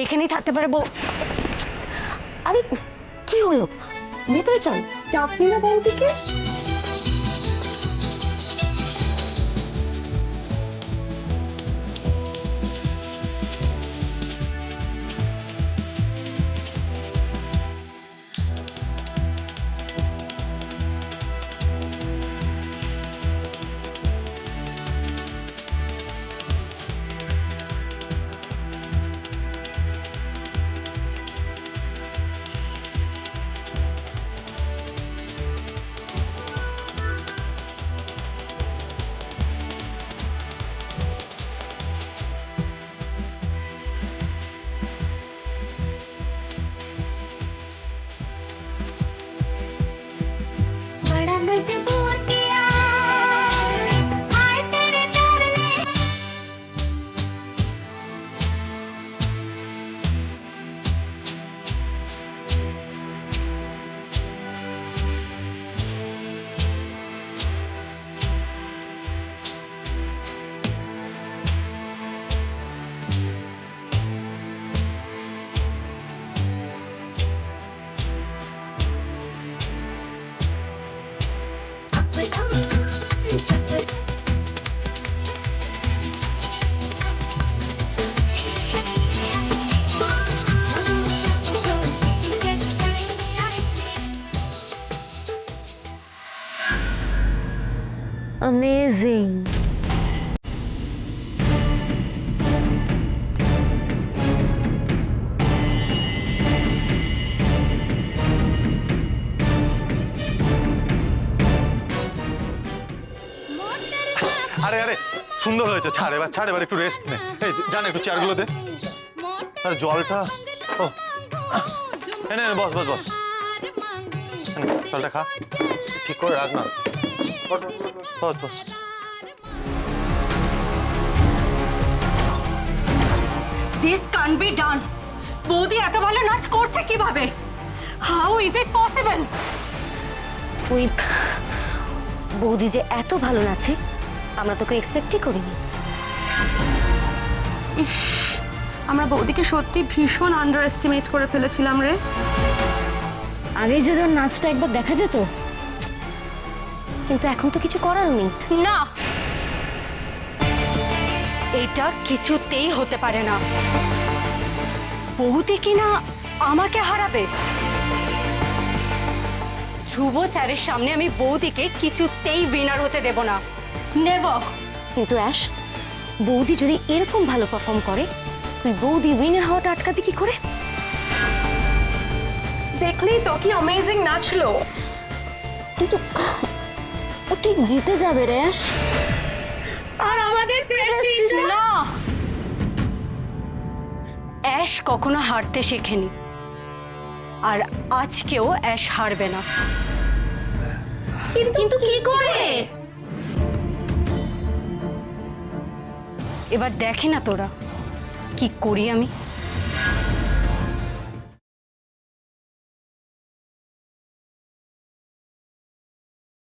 এখানেই থাকতে পারে বউ। আরে কি হলো, ভেতরে চল। চাপনি না বৌদিকে? बड़ा मजबूर किया हाय तेरे प्यार ने। Amazing. আরে আরে সুন্দর হয়েছে, ছাড় এবার একটু রেস্ট নে। এই জান একটু চেয়ারগুলো দে। আরে জলটা ও নে বস বস বস, জলটা খা, ঠিক করে রাখ না। বস বস। This can't be done. বৌদি এত ভালো নাচ করছে কিভাবে? How is it possible? ওই বৌদি যে এত ভালো নাচে আমরা তোকে এক্সপেক্টই করিনি। আমরা বৌদিকে সত্যি ভীষণ আন্ডার এস্টিমেট করে ফেলেছিলাম রে। আগে যদি ওর নাচটা একবার দেখা যেত, কিন্তু এখন তো কিছু করার নেই। না, এটা কিছুতেই হতে পারে না। বৌদি কিনা আমাকে হারাবে? ধ্রুব স্যারের সামনে আমি বৌদিকে কিছুতেই উইনার হতে দেব না। নেভার। কিন্তু অ্যাশ, বৌদি যদি এরকম ভালো পারফর্ম করে, তুই বৌদি উইনার হওয়াটা আটকাবি কি করে? দেখলেই তো কি অ্যামেজিং নাচলো। কিন্তু ও ঠিক জিতে যাবে রে অ্যাশ। আর আমাদের প্রেস্টিজ না। অ্যাশ কখনো হারতে শেখেনি, আর আজকেও অ্যাশ হারবে না। কিন্তু কি করে? এবার দেখি না তোরা কি করি আমি।